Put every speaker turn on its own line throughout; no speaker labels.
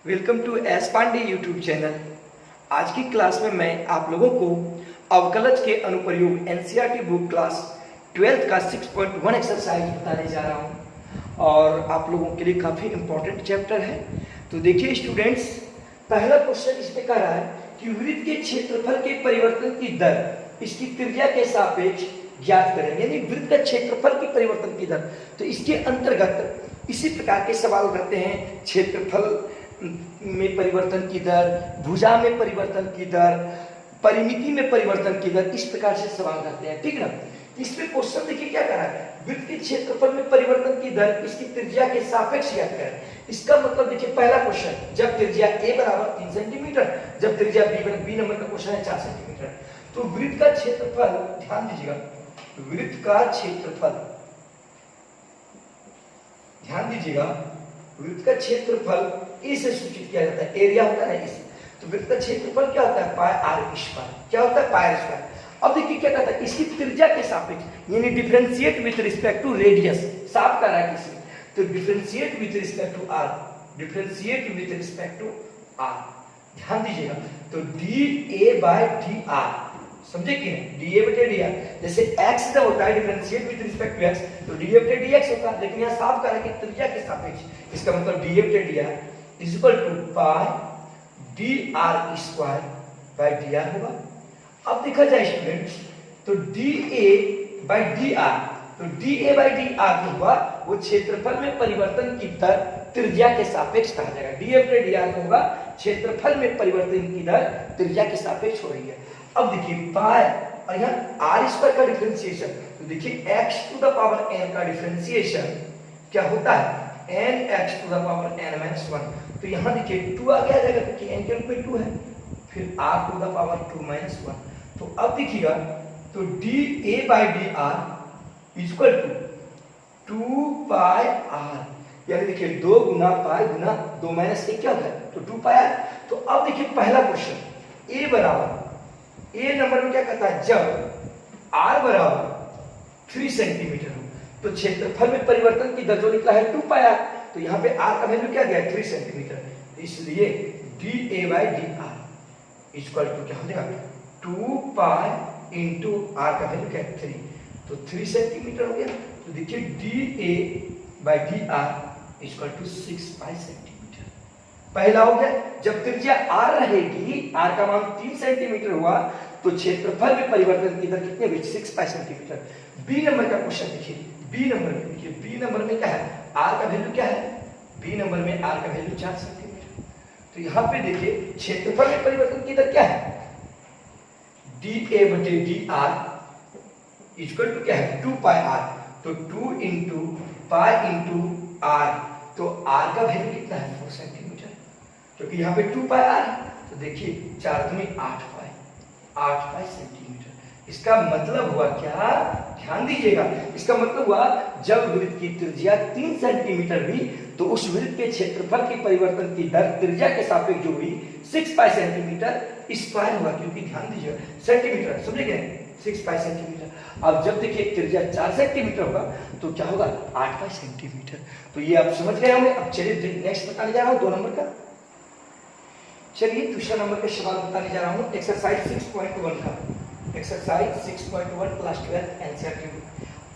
Welcome to S Pandey YouTube channel. आज की class में मैं आप लोगों को अवकलज के अनुप्रयोग एनसीईआरटी बुक क्लास 12th का 6.1 एक्सरसाइज बताने जा रहा हूं और आप लोगों के लिए काफ़ी इंपॉर्टेंट चैप्टर है। तो देखिए स्टूडेंट्स, पहला क्वेश्चन इसमें कह रहा है कि वृत्त के क्षेत्रफल के परिवर्तन की दर इसकी त्रिज्या के सापेक्ष ज्ञात करें, यानी वृत्त का क्षेत्रफल की परिवर्तन की दर। तो इसके अंतर्गत इसी प्रकार के सवाल रहते हैं, क्षेत्रफल में परिवर्तन की दर, भुजा में परिवर्तन की दर, परिमिति में परिवर्तन की दर, इस प्रकार से सवाल रहते हैं, ठीक ना। इसमें क्वेश्चन देखिए क्या कर रहा है, वृत्त के क्षेत्रफल में परिवर्तन की दर इसकी त्रिज्या के सापेक्ष ज्ञात करें। इसका मतलब देखिए पहला क्वेश्चन, जब त्रिज्या a बराबर 3 सेंटीमीटर, जब त्रिज्या b नंबर का क्वेश्चन है 4 सेंटीमीटर, तो वृत्त का क्षेत्रफल, ध्यान दीजिएगा, वृत्त का क्षेत्रफल, ध्यान दीजिएगा, वृत्त का क्षेत्रफल ए से सूचित किया जाता है, एरिया होता है इस। तो वृत्त का क्षेत्रफल क्या होता है, पाई आर स्क्वायर। क्या होता है, पाई आर स्क्वायर। अब देखिए क्या कहता है, इसकी त्रिज्या के सापेक्ष, यानी differentiate with respect to radius, साफ कर रहा है किसी। तो differentiate with respect to R, differentiate with respect to R, ध्यान दीजिएगा। तो D A by D R, समझे कि नहीं, डी ए बटे डी आर। जैसे x जब होता है differentiate with respect to x, तो डी ए बटे डी एक्स होता है, लेकिन यहाँ साफ कर रहा है कि त्रिज्या के सापेक्ष। इसका मतलब डी ए बटे D R is equal to pi D R square by D R होगा। अब देखा जाए स्टूडेंट्स, तो D A by D R, तो D A by D R जो हुआ वो क्षेत्रफल में परिवर्तन की दर त्रिज्या के सापेक्ष कहा जाएगा। डी ए बटे डी आर होगा क्षेत्रफल में परिवर्तन की दर त्रिज्या के सापेक्ष हो रही है। अब देखिए पाई और यहाँ आर स्क्वायर का डिफरेंशिएशन, तो देखिए x to the power n का डिफरेंशिएशन क्या होता है, n x to the power n minus 1। तो यहाँ देखिए 2 आ गया जाएगा क्योंकि n के रूप में 2 है, फिर r to the power 2 minus 1। तो अब देखिएगा, तो d a by D R equal to 2 pi r, यानी देखिए 2 गुना पाई गुना 2 माइनस 1 क्या होता है, तो 2 पाई r। तो अब देखिए पहला क्वेश्चन, a बराबर, ए नंबर में क्या कहता है, जब r बराबर 3 सेंटीमीटर हो तो क्षेत्रफल में परिवर्तन की दर जो निकला है 2 पाई r। तो यहाँ पे r का वैल्यू क्या गया, 3 सेंटीमीटर। इसलिए D A by D R equal to क्या हो जाएगा, 2 पाई इंटू आर का वैल्यू क्या है, 3, तो 3 सेंटीमीटर हो गया। तो देखिए D A by D R equal to 6 pi centimetre. पहला हो गया, जब त्रिज्या r रहेगी, r का मान 3 सेंटीमीटर हुआ तो क्षेत्रफल में परिवर्तन की दर कितनी हुई, 6 पाई सेंटीमीटर। बी नंबर का क्वेश्चन देखिए, बी नंबर में देखिए, बी नंबर में क्या है, r का वैल्यू क्या है, बी नंबर में r का वैल्यू 4 सेंटीमीटर। तो यहाँ पे देखिए क्षेत्रफल में परिवर्तन की दर क्या है, डी ए बटे डी आर इक्वल टू क्या है, 2 पाई आर। तो 2 इंटू पाई इंटू आर, तो r का वैल्यू कितना है, 4 सेंटीमीटर, क्योंकि यहाँ पे 2 पाई आर। तो देखिए 4 दूनी 8 पाई सेंटीमीटर। इसका मतलब हुआ क्या, ध्यान दीजिएगा, इसका मतलब हुआ जब वृत्त की त्रिज्या 3 सेंटीमीटर हुई तो उस वृत्त के क्षेत्रफल की परिवर्तन की दर त्रिज्या के सापेक्ष जो हुई 6 पाई सेंटीमीटर स्क्वायर हुआ, क्योंकि ध्यान दीजिएगा सेंटीमीटर, समझे क्या, 6 पाई सेंटीमीटर। अब जब देखिए त्रिज्या 4 सेंटीमीटर होगा तो क्या होगा, 8 पाई सेंटीमीटर। तो ये आप समझ गए होंगे। अब चलिए नेक्स्ट बताने जा रहा हूँ 2 नंबर का। चलिए दूसरा नंबर का सवाल बताने जा रहा हूँ, एक्सरसाइज 6.1 का, एक्सरसाइज 6.1 क्लास 12 एनसीईआरटी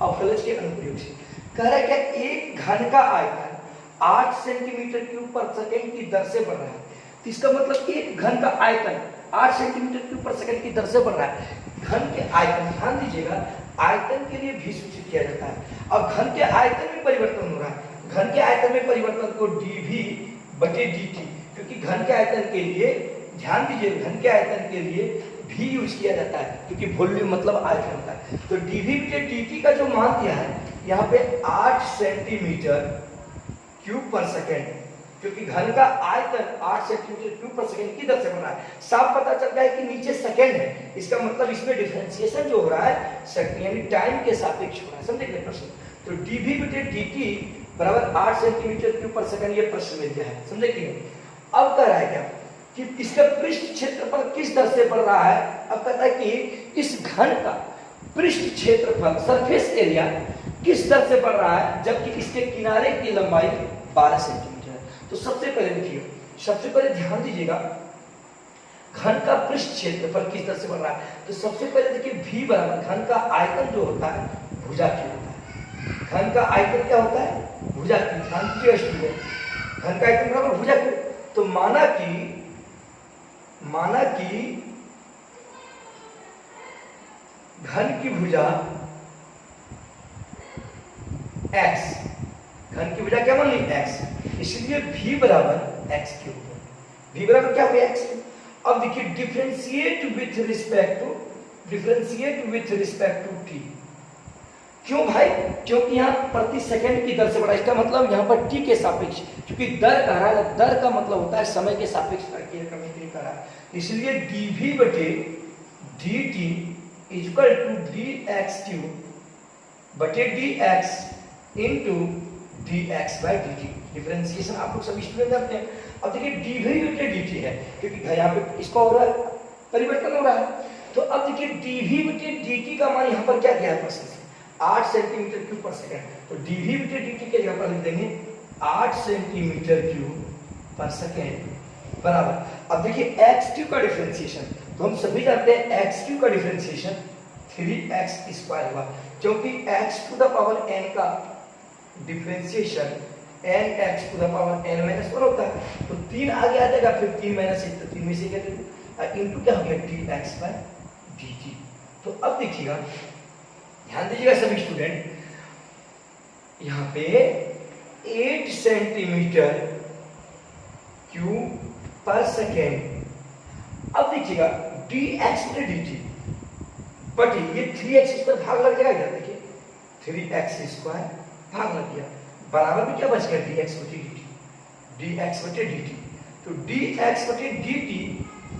अवकलज के अनुप्रयोग से कह रहा है क्या, एक घन का आयतन 8 सेंटीमीटर क्यूब पर सेकंड की दर से बढ़ रहा है। तो इसका मतलब एक घन का आयतन 8 सेंटीमीटर क्यूब पर सेकंड की दर से बढ़ रहा है। घन के आयतन, ध्यान दीजिएगा, आयतन के लिए भी सूचित किया जाता है। अब घन के आयतन में परिवर्तन हो रहा है, घन के आयतन में परिवर्तन को dv बटे dt, क्योंकि घन के आयतन के लिए, ध्यान दीजिए, घन के आयतन के लिए भी यूज किया जाता है, क्योंकि वॉल्यूम मतलब आयतन होता है। तो dv बटे dt का जो मान दिया है यहाँ पे 8 सेंटीमीटर क्यूब पर सेकेंड, क्योंकि घन का आयतन 8 सेंटीमीटर क्यूब पर सेकेंड की दर से बढ़ रहा है। साफ पता चलता है कि नीचे सेकेंड है, इसका मतलब इसमें डिफरेंशिएशन जो हो रहा है यानी टाइम के सापेक्ष हो रहा है, समझे क्या प्रश्न। तो dv बटे dt बराबर 8 सेंटीमीटर क्यूब पर सेकेंड, ये प्रश्न मिल गया है, समझे कि नहीं। अब कह रहा है क्या कि इसका पृष्ठ क्षेत्रफल किस दर से बढ़ रहा है। अब कहता है कि इस घन का पृष्ठ क्षेत्रफल, सरफेस एरिया किस दर से बढ़ रहा है, जबकि इसके किनारे की लंबाई 12 सेंटीमीटर है। तो सबसे पहले देखिए सबसे पहले ध्यान दीजिएगा घन का पृष्ठ क्षेत्रफल किस तरह से बढ़ रहा है। तो सबसे पहले देखिए V बराबर घन का आयतन जो होता है भुजा क्यू होता है। घन का आयतन क्या होता है? भुजा क्यू। ध्यान दीजिए स्टूडेंट, घन का आयतन बराबर भुजा क्यू। तो माना कि घन की भुजा x, घन की भुजा क्या मान ली? x, इसलिए V बराबर x क्यूब। V बराबर क्या हो गया? x। अब देखिए differentiate with respect to t। क्यों भाई? क्योंकि यहाँ प्रति सेकंड की दर से बढ़ा, इसका मतलब यहाँ पर t के सापेक्ष, क्योंकि दर कह रहा है, दर का मतलब होता है समय के सापेक्ष कर रहा है, इसलिए dv बटे dt equal to dx cube बटे dx into dx by dt। Differentiation आप लोग सभी स्टूडेंट जानते हैं। अब देखिए dv बटे dt है, क्योंकि यहाँ पे इसका हो रहा है परिवर्तन हो रहा है। तो अब देखिए dv बटे dt का मान यहाँ पर क्या दिया है प्रश्न से? 8 सेंटीमीटर क्यूब पर सेकंड। तो dv बटे dt के जगह पर लिख देंगे 8 सेंटीमीटर क्यूब पर सेकंड बराबर। अब देखिए x क्यूब का डिफरेंशिएशन, तो हम सभी जानते हैं x क्यूब का डिफरेंशिएशन 3x स्क्वायर हुआ, क्योंकि x to the power n का differentiation n x to the power n minus 1 होता है। तो 3 आगे आ जाएगा, फिर 3 माइनस 1, तो 3 में से क्या करेंगे इंटू क्या हो गया dx बाय dt। तो अब देखिएगा, ध्यान दीजिएगा सभी स्टूडेंट, यहाँ पे 8 सेंटीमीटर क्यूब पर सेकेंड। अब देखिएगा dx बटे dt बटे ये 3x स्क्वायर भाग लग जाएगा इधर, देखिए 3x स्क्वायर भाग लग गया, बराबर में क्या बच गया dx बटे dt, dx बटे dt। तो dx बटे dt,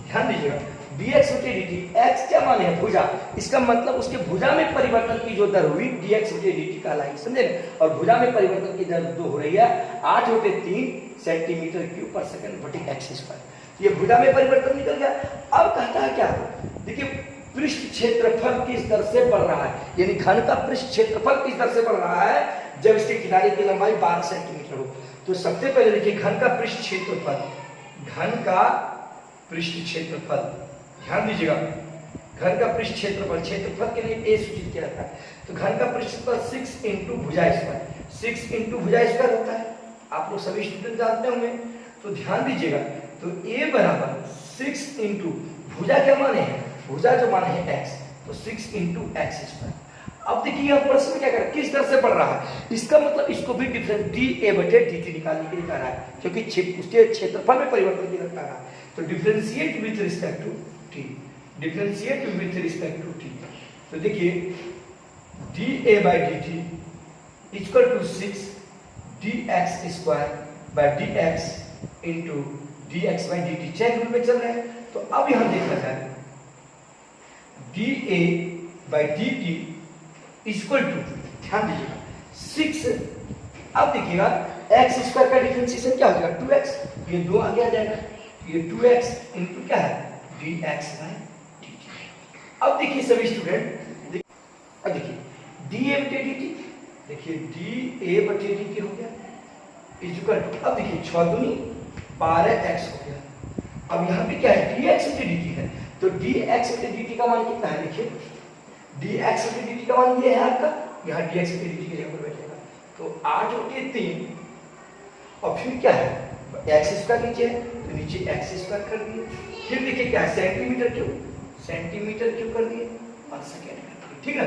ध्यान दीजिएगा dx बटे dt, x क्या मान है? भुजा, इसका मतलब उसके भुजा में परिवर्तन की जो दर हुई dx बटे dt कहलाएगी, समझे? और भुजा में परिवर्तन की दर जो हो रही है 8 बटे 3 सेंटीमीटर क्यूब पर सेकंड बटे x स्क्वायर। ये भुजा में परिवर्तन निकल गया। अब कहता है क्या? देखिए पृष्ठ क्षेत्रफल किस दर से बढ़ रहा है, यानी घन का पृष्ठ क्षेत्रफल किस दर से बढ़ रहा है जब इसके किनारे की लंबाई 12 सेंटीमीटर हो। तो सबसे पहले देखिए घन का पृष्ठ क्षेत्रफल, घन का पृष्ठ क्षेत्रफल, ध्यान दीजिएगा घन का पृष्ठ क्षेत्रफल, क्षेत्रफल के लिए a सूचित किया जाता है। तो घन का पृष्ठ क्षेत्रफल 6 इंटू भुजा स्क्वायर, 6 इंटू भुजा स्क्वायर होता है, आप लोग सभी स्टूडेंट जानते होंगे। तो ध्यान दीजिएगा, तो a बराबर 6 इंटू भुजा क्या माने हैं? भुजा जो माने हैं x, तो 6 इंटू एक्स स्क्वायर। अब देखिए यह प्रश्न क्या कर रहा है, किस तरह से बढ़ रहा है, इसका मतलब इसको भी डिफरेंस dA बटे dt निकालने के लिए कह रहा है, क्योंकि उसके क्षेत्रफल में परिवर्तन की रहा है। तो differentiate with respect to t, differentiate with respect to t। तो देखिए dA by dt equal to 6 dx square by dx into dx by dt, chain rule में चल रहे हैं। तो अब यहां देखा जाए dA by dt equal to, ध्यान दीजिएगा 6। अब देखिएगा x स्क्वायर का डिफरेंशिएशन क्या हो जाएगा 2x, ये 2 आगे आ जाएगा, ये 2x इंटू क्या है dx बाई dt। अब देखिए सभी स्टूडेंट, अब देखिए dA बटे dt, देखिए dA बटे dt हो गया इक्वल टू, अब देखिए 6 दूनी 12x हो गया। अब यहाँ पे क्या है dx बटे dt है, तो dx बटे dt का मान कितना है? देखिए dx बटे dt का मान ये है आपका, यहाँ dx बटे dt के जगह पर बैठेगा, तो 8 बटे 3 और फिर क्या है x स्क्वायर नीचे है, तो नीचे x स्क्वायर कर दिए, फिर देखिए क्या है सेंटीमीटर क्यूब कर दिए और सेकंड कर दिए, ठीक है।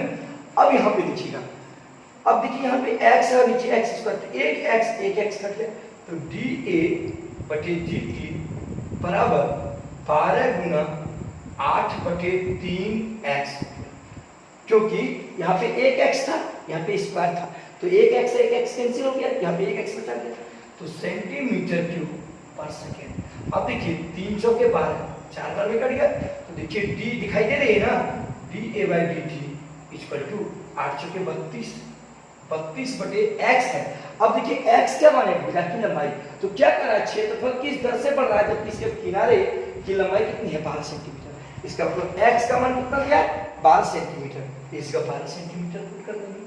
अब यहाँ पे देखिएगा, अब देखिए यहाँ पे x है नीचे x स्क्वायर, तो एक x कट गया, तो dA बटे dt बराबर 12 गुना 8 बटे 3x, क्योंकि यहाँ पे एक x था, यहाँ पे स्क्वायर था, तो एक x कैंसिल हो गया, यहाँ पे एक x बचा गया, तो सेंटीमीटर क्यूब पर सेकेंड। अब देखिए 300 के 12 4 बार में कट गया, तो देखिए d दिखाई दे रही है ना, dA by dt equal to 800 के 32 बटे x है। अब देखिए x क्या माने? भुजा की लंबाई। तो क्या कर रहा है, क्षेत्रफल किस दर से बढ़ रहा है जबकि इसके किनारे की लंबाई कितनी है 12 सेंटीमीटर। इसका मतलब x का मान कितना दिया 12 सेंटीमीटर, इसका 12 सेंटीमीटर पुट कर देंगे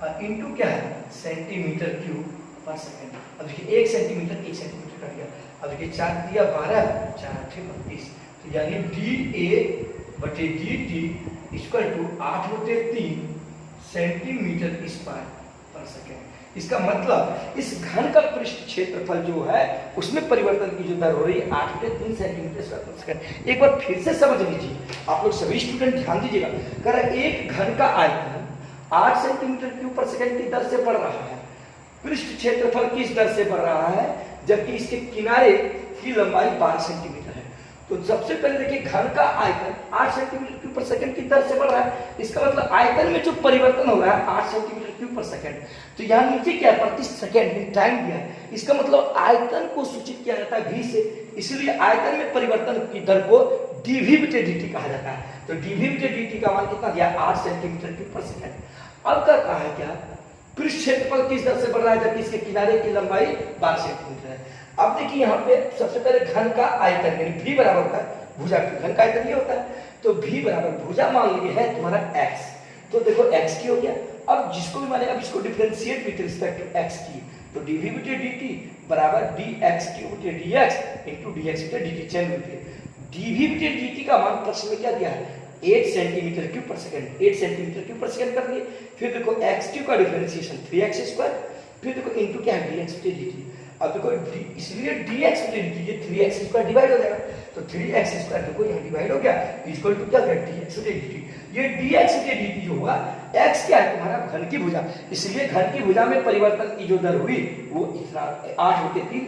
और इनटू क्या है सेंटीमीटर क्यूब पर सेकंड। अब देखिए 1 सेंटीमीटर कट गया, अब देखिए 4 दिया 12, 4 8 32, तो यानी dA/dt equal to 8/3 centimetre square पर सेकेंड। इसका मतलब इस घन का पृष्ठ क्षेत्रफल जो है उसमें परिवर्तन की जो दर हो रही है 8/3 सेंटीमीटर स्क्वायर पर सेकेंड। एक बार फिर से समझ लीजिए, आप लोग सभी स्टूडेंट ध्यान दीजिएगा। कह रहा है एक घन का आयतन 8 सेंटीमीटर क्यूब पर सेकेंड की दर से बढ़ रहा है, पृष्ठ क्षेत्रफल किस दर से बढ़ रहा है, जबकि इसके किनारे की लंबाई 12 सेंटीमीटर है। तो सबसे पहले देखिए घन का आयतन 8 सेंटीमीटर क्यूब पर सेकंड की दर से बढ़ रहा है, इसका मतलब आयतन में जो परिवर्तन हो रहा है 8 सेंटीमीटर क्यूब पर सेकंड। तो यहाँ नीचे क्या प्रति सेकंड टाइम दिया है, इसका मतलब आयतन को सूचित किया जाता है v से, इसलिए आयतन में परिवर्तन की दर को dV/dt कहा जाता है। तो dV/dt का मान कितना दिया 8 सेंटीमीटर क्यूब पर सेकंड। अब का कहा है क्या पृष्ठ क्षेत्रफल किस दर से बढ़ रहा है, जबकि इसके किनारे की लंबाई 12 सेंटीमीटर है। अब देखिए यहाँ पे सबसे पहले घन का आयतन यानी v बराबर होता है भुजा की, घन का आयतन ये होता है, तो v बराबर भुजा मान लिए है तुम्हारा x, तो देखो x की हो गया। अब जिसको भी माने अब इसको differentiate with respect to x की, तो dV/dt बराबर dx/dx into dx/dt चेंज होती है। dV/dt का मान प्रश्न में क्या दिया है 8 सेंटीमीटर क्यूब पर सेकंड, 8 सेंटीमीटर क्यूब पर सेकंड कर दिए। फिर देखो x³ का डिफरेंशिएशन 3x², फिर देखो इनटू क्या है dx/dt। अब देखो इसलिए dx/dt ये 3x² डिवाइड हो जाएगा, तो 3x² देखो यहाँ डिवाइड हो गया इक्वल टू क्या हो गया dx/dt। ये dx/dt जो होगा x क्या है तुम्हारा घन की भुजा, इसलिए घन की भुजा में परिवर्तन की जो दर हुई वो इतना 8/3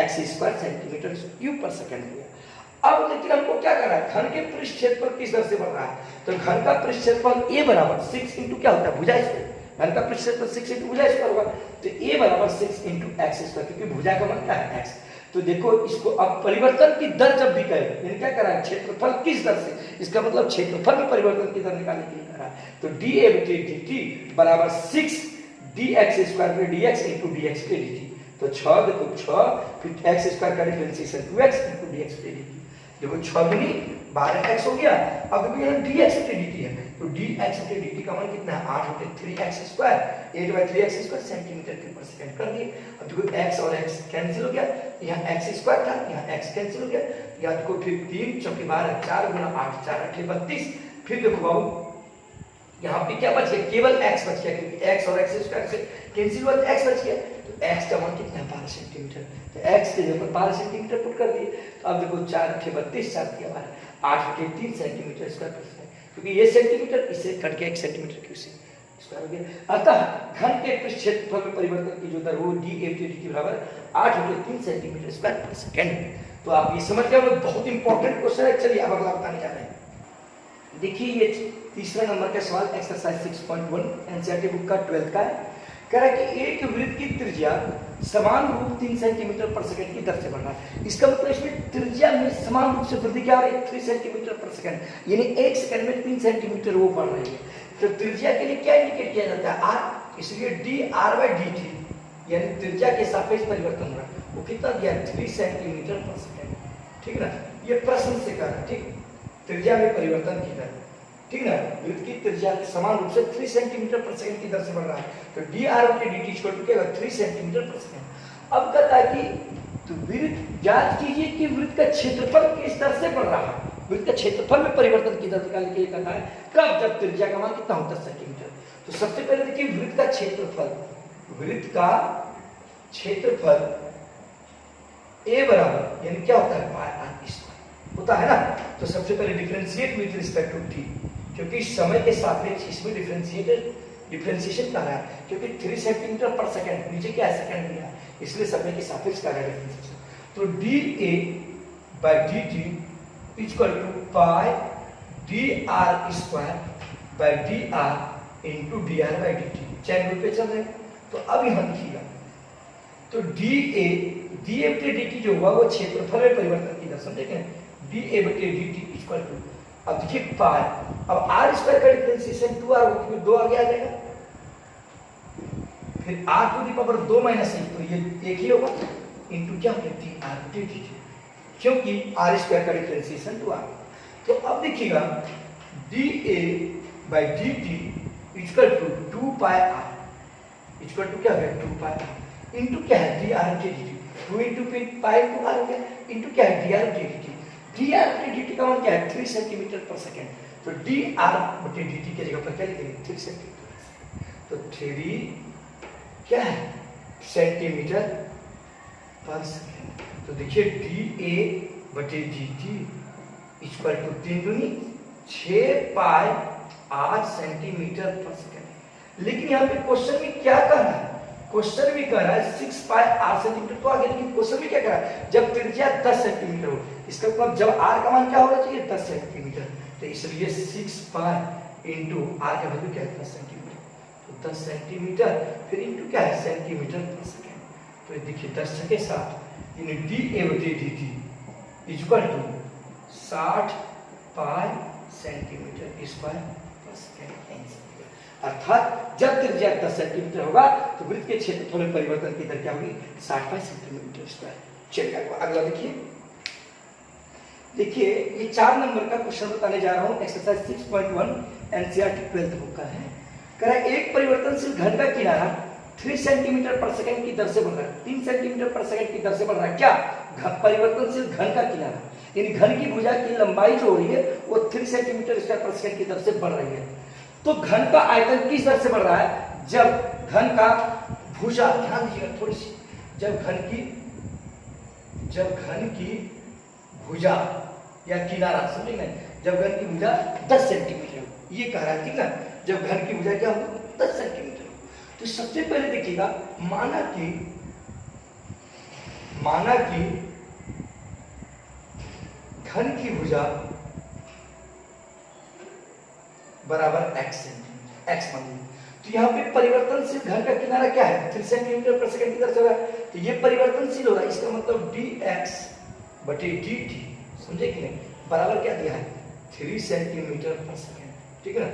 x² सेंटीमीटर क्यूब पर सेकंड हो गया। अब लेकिन हमको क्या करना है, घन के पृष्ठ क्षेत्रफल किस दर से बढ़ रहा है, तो घन का पृष्ठ क्षेत्रफल a बराबर 6 इंटू क्या होता है भुजा स्क्वायर, घन का पृष्ठ क्षेत्रफल 6 इंटू भुजा स्क्वायर होगा, तो a बराबर 6 इंटू x², क्योंकि भुजा का मान क्या है x। तो देखो इसको अब परिवर्तन की दर जब भी कहे यानी क्या करा है क्षेत्रफल किस दर से, इसका मतलब क्षेत्रफल में परिवर्तन की दर निकालने के लिए करा है। तो dA/dt बराबर 6 dx² dx इंटू dx/dt, तो 6 देखो 6 फिर x² का डिफरेंशिएशन 2x इंटू dx/dt, देखो 6 दूनी 12x हो गया। अब देखो यहाँ dx/dt है, तो dx/dt का मान कितना है 8/3x², 8/3x² सेंटीमीटर क्यूब पर सेकंड कर दिए। अब देखो x और x कैंसिल हो गया, यहाँ x² था यहाँ x कैंसिल हो गया, यहाँ देखो फिर 3 चौके 12 4 गुना 8 4 8 32, फिर देखो बाबू यहाँ पे क्या बच गया केवल x बच गया, क्योंकि x और x² से कैंसिल हुआ तो x बच गया, तो x का मान कितना है 12 सेंटीमीटर, तो x के जगह पर 12 सेंटीमीटर पुट कर दिए। तो अब देखो 4 8 32 4 दिया 8/3 सेंटीमीटर स्क्वायर पर सेकंड, क्योंकि ये सेंटीमीटर इसे कट के 1 सेंटीमीटर क्यूब से स्क्वायर हो गया। अतः घन के पृष्ठ क्षेत्रफल में परिवर्तन की जो दर वो dA/dt बराबर 8/3 सेंटीमीटर स्क्वायर पर सेकंड। तो आप ये समझ गए, बहुत इंपॉर्टेंट क्वेश्चन है। चलिए अब अगला बताने जा रहे हैं। देखिए ये तीसरा नंबर का सवाल एक्सरसाइज 6.1 एनसीईआरटी बुक का 12th का है। कह रहा है कि एक वृत्त की त्रिज्या समान रूप 3 सेंटीमीटर पर सेकंड की दर से बढ़ रहा है। इसका मतलब इसमें त्रिज्या में समान रूप से वृद्धि क्या हो रही है 3 सेंटीमीटर पर सेकंड, यानी 1 सेकंड में 3 सेंटीमीटर वो बढ़ रही है। तो त्रिज्या के लिए क्या इंडिकेट किया जाता है r, इसलिए dr/dt यानी त्रिज्या के सापेक्ष परिवर्तन हो रहा है, वो कितना दिया 3 सेंटीमीटर पर सेकंड, ठीक ना। ये प्रश्न से कह रहा है, ठीक त्रिज्या में परिवर्तन की दर, ठीक ना, वृत्त की त्रिज्या समान रूप से 3 सेंटीमीटर पर सेकंड की दर से बढ़ रहा है, तो dr/dt इक्वल टू क्या होगा 3 सेंटीमीटर पर सेकंड। अब कहता है कि तो वृत्त ज्ञात कीजिए कि वृत्त का क्षेत्रफल किस दर से बढ़ रहा है, वृत्त का क्षेत्रफल में परिवर्तन की दर निकालने के लिए कहता है कब, जब त्रिज्या का मान कितना हो 10 सेंटीमीटर। तो सबसे पहले देखिए वृत्त का क्षेत्रफल, वृत्त का क्षेत्रफल a बराबर यानी क्या होता है पाई r स्क्वायर होता है ना। तो सबसे पहले differentiate with respect to t, क्योंकि समय के सापेक्ष इसमें डिफरेंशिएशन कर रहा है, क्योंकि 3 सेंटीमीटर पर सेकंड नीचे क्या है सेकंड दिया, इसलिए समय के सापेक्ष कर रहा है डिफरेंशिएशन। तो dA/dt equal to pi dr² into dr/dt chain rule पे चल रहे हैं। तो अब यहाँ लिखिएगा, तो dA/dt जो हुआ वो क्षेत्रफल में परिवर्तन की दर समझे, dA/dt इक्वल टू, अब देखिए पाई, अब r² का डिफरेंशिएशन 2r क्योंकि 2 आगे आ जाएगा, फिर r⁻2 - 1 तो ये एक ही होगा इंटू क्या होगा dr/dt, क्योंकि r² का डिफरेंशिएशन 2r। तो अब देखिएगा dA/dt equal to 2 pi r equal to क्या है 2 पाई r इंटू क्या है dr/dt। 2 into pi into are हो गया, इंटू क्या है D R D T. D R D T का मान क्या है 3 सेंटीमीटर पर सेकेंड। तो डी आर बटे डी टी की जगह पर क्या लिखेंगे 3 सेंटीमीटर। तो 3 क्या है सेंटीमीटर पर सेकेंड। तो देखिए डी ए बटे डी टी इक्वल टू 3 दूनी 6 पाई 8 सेंटीमीटर पर सेकेंड। लेकिन यहाँ पे क्वेश्चन में क्या कर रहा है, क्वेश्चन भी कर रहा है 6 पाई 8 सेंटीमीटर तो आगे, लेकिन क्वेश्चन में क्या कर रहा है जब त्रिज्या 10 सेंटीमीटर हो, इसका मतलब जब आर का मान क्या होना चाहिए 10 सेंटीमीटर। तो इसलिए 6 पाई इंटू आर का वैल्यू क्या है 10 सेंटीमीटर। तो 10 सेंटीमीटर फिर इंटू क्या है सेंटीमीटर पर सेकेंड। तो देखिए 10 के साथ यानी डी ए बटे D T equal to 60 pi centimetre square पर सेकेंड। अर्थात जब त्रिज्या 10 सेंटीमीटर होगा तो वृत्त के क्षेत्रफल में परिवर्तन की दर क्या होगी 60 पाई सेंटीमीटर स्क्वायर। चलिए अगला देखिए, देखिए ये 4 नंबर का क्वेश्चन बताने जा रहा हूं, एक्सरसाइज 6.1 एनसीईआरटी 12th बुक का है। कह रहा है एक परिवर्तनशील घन का किनारा 3 सेंटीमीटर पर सेकंड की दर से बढ़ रहा है, 3 सेंटीमीटर पर सेकंड की दर से बढ़ रहा है। क्या परिवर्तनशील घन का किनारा यानी घन की भुजा की लंबाई जो हो रही है वो 3 सेंटीमीटर स्क्वायर पर सेकंड की दर से बढ़ रही है। तो घन का आयतन किस दर से बढ़ रहा है, जब घन का भुजा, ध्यान दीजिएगा थोड़ी सी, जब घन की भुजा या किनारा समझेंगे, जब घन की भुजा 10 सेंटीमीटर हो, ये कह रहा है ठीक ना, जब घन की भुजा क्या हो 10 सेंटीमीटर हो। तो सबसे पहले देखिएगा माना कि घन की भुजा बराबर x सेंटीमीटर, x मान लीजिए। तो यहाँ पे परिवर्तनशील घन का किनारा क्या है 3 सेंटीमीटर पर सेकंड की दर से होगा, तो ये परिवर्तनशील होगा, इसका मतलब dx बटे dt समझे कि नहीं, बराबर क्या दिया है 3 सेंटीमीटर पर सेकंड, ठीक है ना।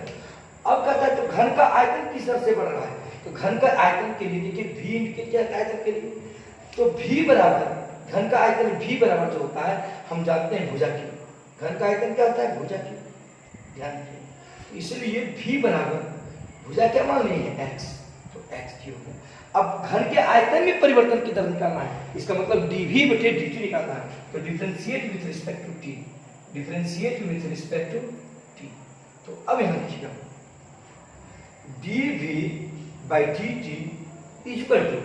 अब कहता है तो घन का आयतन किस दर से बढ़ रहा है, तो घन का आयतन के लिए देखिए v इनके क्या आयतन के लिए, तो v बराबर घन का आयतन v बराबर जो होता है हम जानते हैं भुजा की, घन का आयतन क्या होता है भुजा की, ध्यान रखिए। इसलिए v बराबर भुजा क्या मान ली है x, तो x की हो गया। अब घन के आयतन में परिवर्तन की दर निकालना है, इसका मतलब dv बटे dt निकालना है। तो differentiate with respect to t, differentiate with respect to t। तो अब यहां लिखिएगा dv by dt equal to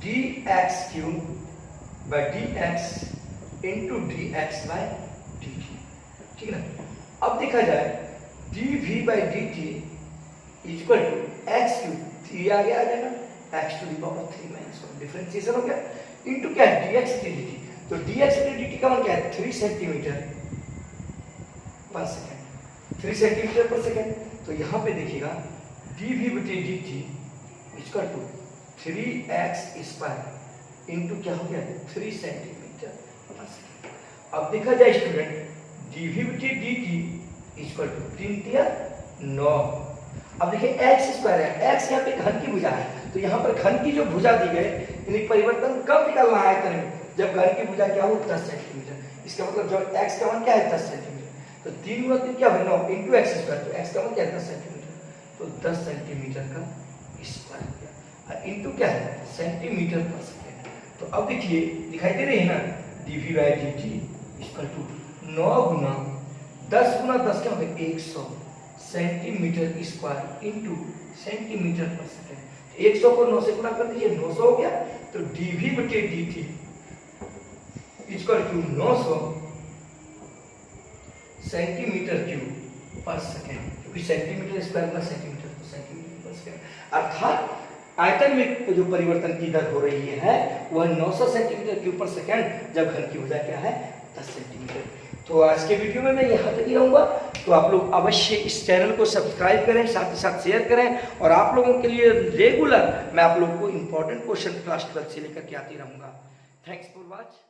dx cube by dx into dx by dt, ठीक है ना। अब देखा जाए dv by dt equal to x cube, 3 आ जाएगा x to the power 3 minus 1, differentiation हो गया, इनटू क्या है dx dt। तो dx dt का मान क्या है 3 सेंटीमीटर पर सेकंड, 3 सेंटीमीटर पर सेकंड। तो यहाँ पे देखिएगा dv बटे dt equal to 3x square into क्या हो गया 3 सेंटीमीटर पर सेकंड। अब देखा जाए स्टूडेंट dv बटे dt इक्वल टू 3 तिया 9। अब देखिए x स्क्वायर है, x यहाँ पे घन की भुजा है, तो यहाँ पर घन की जो भुजा दी गई यानी परिवर्तन कब निकालना है आयतन में, जब घन की भुजा क्या हो 10 सेंटीमीटर। इसका मतलब जो x का मान क्या है 10 सेंटीमीटर, तो 3 गुना 3 क्या हो 9 इंटू x स्क्वायर, तो x का मान क्या है 10 सेंटीमीटर, तो 10 सेंटीमीटर का स्क्वायर हो गया, और इंटू क्या है सेंटीमीटर पर सेकेंड। तो अब देखिए दिखाई दे रही है ना dv by dt equal to 9 गुना 10 गुना 10 क्या होगा 100 सेंटीमीटर स्क्वायर इंटू सेंटीमीटर पर सेकेंड। 100 को 9 से गुना कर दीजिए 900 हो गया, तो dv बटे dt equal to 900 centimetre cube पर सेकेंड, क्योंकि सेंटीमीटर स्क्वायर प्लस सेंटीमीटर तो सेंटीमीटर पर सेकेंड। अर्थात आयतन में जो परिवर्तन की दर हो रही है वह 900 सेंटीमीटर क्यूब पर सेकेंड, जब घन की भुजा क्या है 10 सेंटीमीटर। तो आज के वीडियो में मैं यहाँ तक ही रहूँगा, तो आप लोग अवश्य इस चैनल को सब्सक्राइब करें, साथ ही साथ शेयर करें, और आप लोगों के लिए रेगुलर मैं आप लोगों को इंपॉर्टेंट क्वेश्चन क्लास 12 से लेकर के आती रहूँगा। Thanks for watch.